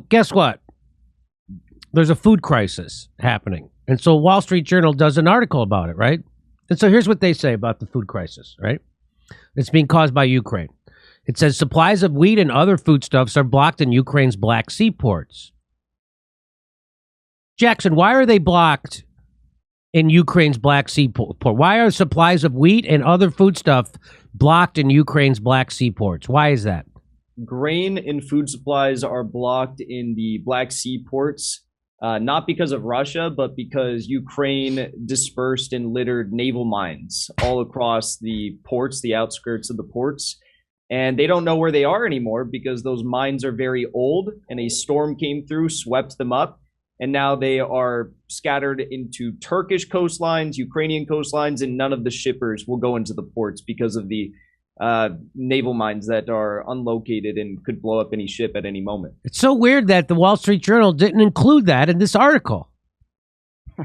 guess what? There's a food crisis happening. And so Wall Street Journal does an article about it, right? And so here's what they say about the food crisis, right? It's being caused by Ukraine. It says supplies of wheat and other foodstuffs are blocked in Ukraine's Black Sea ports. Jackson, why are they blocked in Ukraine's Black Sea port? Why are supplies of wheat and other foodstuff blocked in Ukraine's Black Sea ports? Why is that? Grain and food supplies are blocked in the Black Sea ports, not because of Russia, but because Ukraine dispersed and littered naval mines all across the ports, the outskirts of the ports. And they don't know where they are anymore because those mines are very old and a storm came through, swept them up. And now they are scattered into Turkish coastlines, Ukrainian coastlines, and none of the shippers will go into the ports because of the naval mines that are unlocated and could blow up any ship at any moment. It's so weird that the Wall Street Journal didn't include that in this article.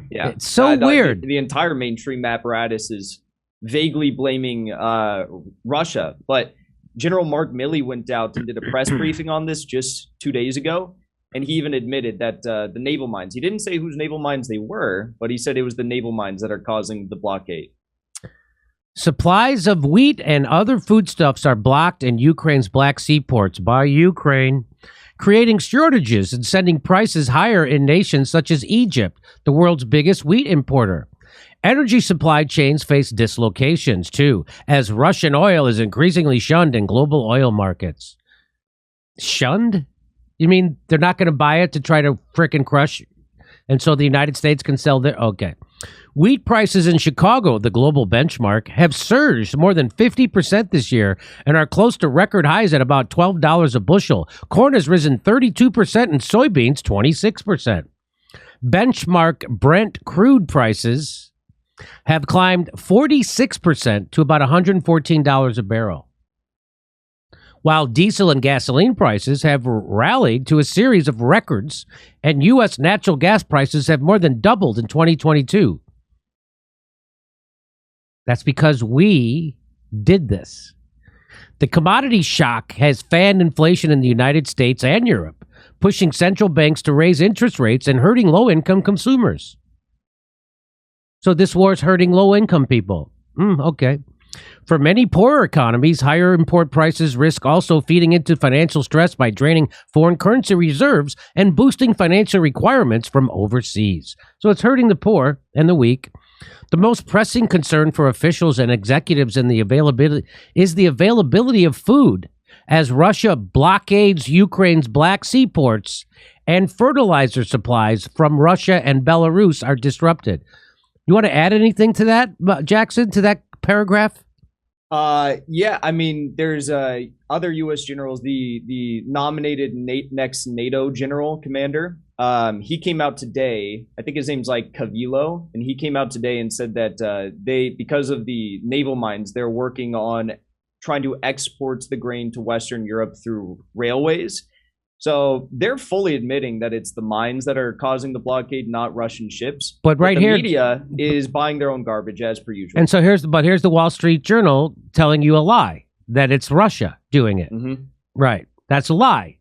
Yeah, it's so weird. The entire mainstream apparatus is vaguely blaming Russia, but General Mark Milley went out and did a press briefing on this just 2 days ago. And he even admitted that the naval mines, he didn't say whose naval mines they were, but he said it was the naval mines that are causing the blockade. Supplies of wheat and other foodstuffs are blocked in Ukraine's Black Sea ports by Ukraine, creating shortages and sending prices higher in nations such as Egypt, the world's biggest wheat importer. Energy supply chains face dislocations, too, as Russian oil is increasingly shunned in global oil markets. Shunned? You mean they're not going to buy it to try to frickin' crush? And so the United States can sell their... Okay. Wheat prices in Chicago, the global benchmark, have surged more than 50% this year and are close to record highs at about $12 a bushel. Corn has risen 32% and soybeans 26%. Benchmark Brent crude prices have climbed 46% to about $114 a barrel, while diesel and gasoline prices have rallied to a series of records, and U.S. natural gas prices have more than doubled in 2022. That's because we did this. The commodity shock has fanned inflation in the United States and Europe, pushing central banks to raise interest rates and hurting low-income consumers. So this war is hurting low-income people. Okay. For many poorer economies, higher import prices risk also feeding into financial stress by draining foreign currency reserves and boosting financial requirements from overseas. So it's hurting the poor and the weak. The most pressing concern for officials and executives is the availability of food, as Russia blockades Ukraine's Black Sea ports and fertilizer supplies from Russia and Belarus are disrupted. You want to add anything to that, Jackson, to that paragraph? Yeah, I mean, there's other U.S. generals, the nominated next NATO general commander. He came out today. I think his name's like Cavilo, and he came out today and said that because of the naval mines, they're working on trying to export the grain to Western Europe through railways. So they're fully admitting that it's the mines that are causing the blockade, not Russian ships. But right here, the media is buying their own garbage as per usual. And so here's the Wall Street Journal telling you a lie, that it's Russia doing it. Mm-hmm. Right. That's a lie.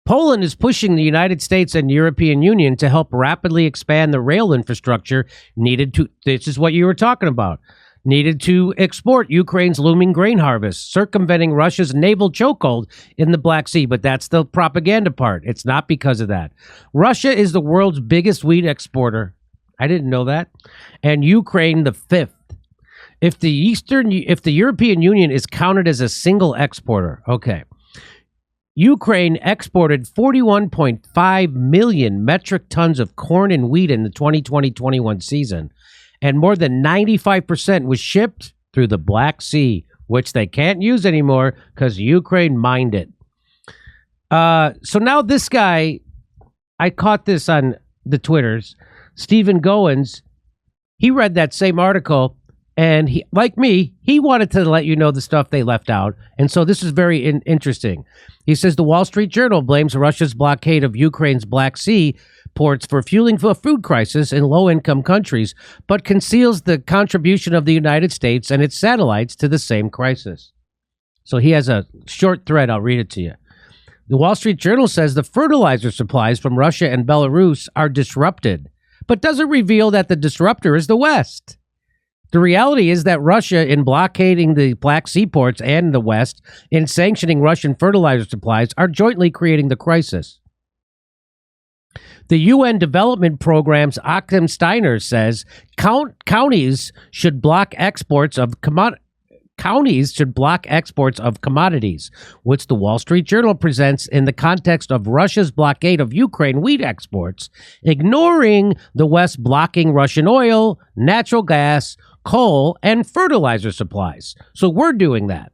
Poland is pushing the United States and European Union to help rapidly expand the rail infrastructure needed to, this is what you were talking about, needed to export Ukraine's looming grain harvest, circumventing Russia's naval chokehold in the Black Sea. But that's the propaganda part. It's not because of that. Russia is the world's biggest wheat exporter. I didn't know that. And Ukraine the fifth. If the European Union is counted as a single exporter, okay. Ukraine exported 41.5 million metric tons of corn and wheat in the 2020-21 season, and more than 95% was shipped through the Black Sea, which they can't use anymore because Ukraine mined it. So now this guy, I caught this on the Twitters, Stephen Goins, he read that same article, and he, like me, he wanted to let you know the stuff they left out. And so this is very interesting. He says the Wall Street Journal blames Russia's blockade of Ukraine's Black Sea ports for fueling a food crisis in low-income countries, but conceals the contribution of the United States and its satellites to the same crisis. So he has a short thread. I'll read it to you. The Wall Street Journal says the fertilizer supplies from Russia and Belarus are disrupted, but doesn't reveal that the disruptor is the West. The reality is that Russia, in blockading the Black Sea ports and the West, in sanctioning Russian fertilizer supplies, are jointly creating the crisis. The UN Development Program's Achim Steiner says counties should block exports of commodities, which the Wall Street Journal presents in the context of Russia's blockade of Ukraine wheat exports, ignoring the West blocking Russian oil, natural gas, coal, and fertilizer supplies. So we're doing that.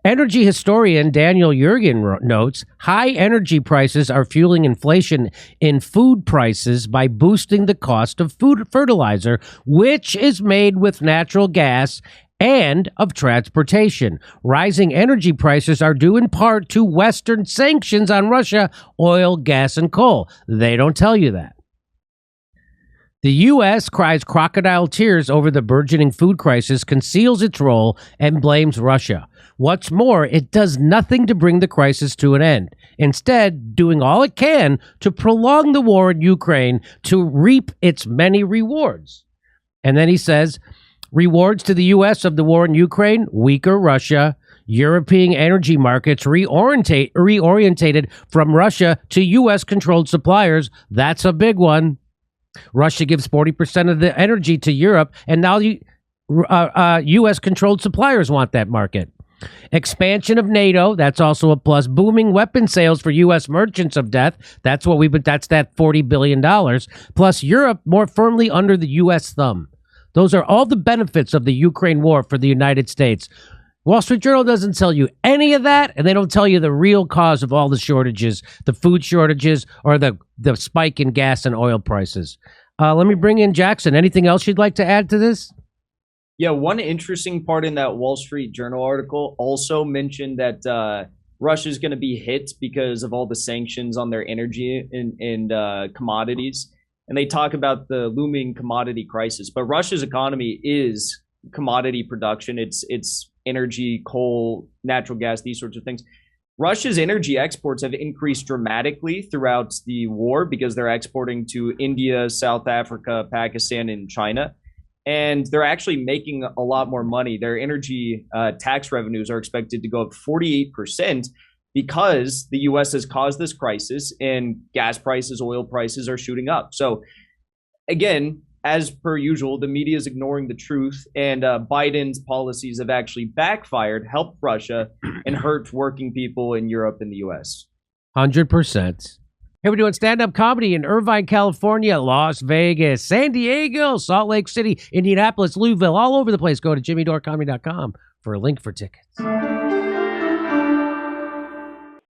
Energy historian Daniel Yergin notes, high energy prices are fueling inflation in food prices by boosting the cost of food fertilizer, which is made with natural gas and of transportation. Rising energy prices are due in part to Western sanctions on Russia, oil, gas, and coal. They don't tell you that. The U.S. cries crocodile tears over the burgeoning food crisis, conceals its role, and blames Russia. What's more, it does nothing to bring the crisis to an end, instead doing all it can to prolong the war in Ukraine to reap its many rewards. And then he says, rewards to the U.S. of the war in Ukraine, weaker Russia, European energy markets reorientated from Russia to U.S.-controlled suppliers. That's a big one. Russia gives 40% of the energy to Europe, and now U.S.-controlled suppliers want that market. Expansion of NATO, that's also a plus. Booming weapon sales for U.S. merchants of death, that's that $40 billion. Plus Europe more firmly under the U.S. thumb. Those are all the benefits of the Ukraine war for the United States. Wall Street Journal doesn't tell you any of that, and they don't tell you the real cause of all the shortages, the food shortages, or the spike in gas and oil prices. Let me bring in Jackson. Anything else you'd like to add to this? Yeah, one interesting part in that Wall Street Journal article also mentioned that Russia's going to be hit because of all the sanctions on their energy and commodities. And they talk about the looming commodity crisis. But Russia's economy is commodity production. It's energy, coal, natural gas, these sorts of things. Russia's energy exports have increased dramatically throughout the war because they're exporting to India, South Africa, Pakistan, and China. And they're actually making a lot more money. Their energy tax revenues are expected to go up 48% because the U.S. has caused this crisis and gas prices, oil prices are shooting up. So again, as per usual, the media is ignoring the truth, and Biden's policies have actually backfired, helped Russia, and hurt working people in Europe and the U.S. 100%. Hey, we're doing stand-up comedy in Irvine, California, Las Vegas, San Diego, Salt Lake City, Indianapolis, Louisville, all over the place. Go to jimmydorecomedy.com for a link for tickets.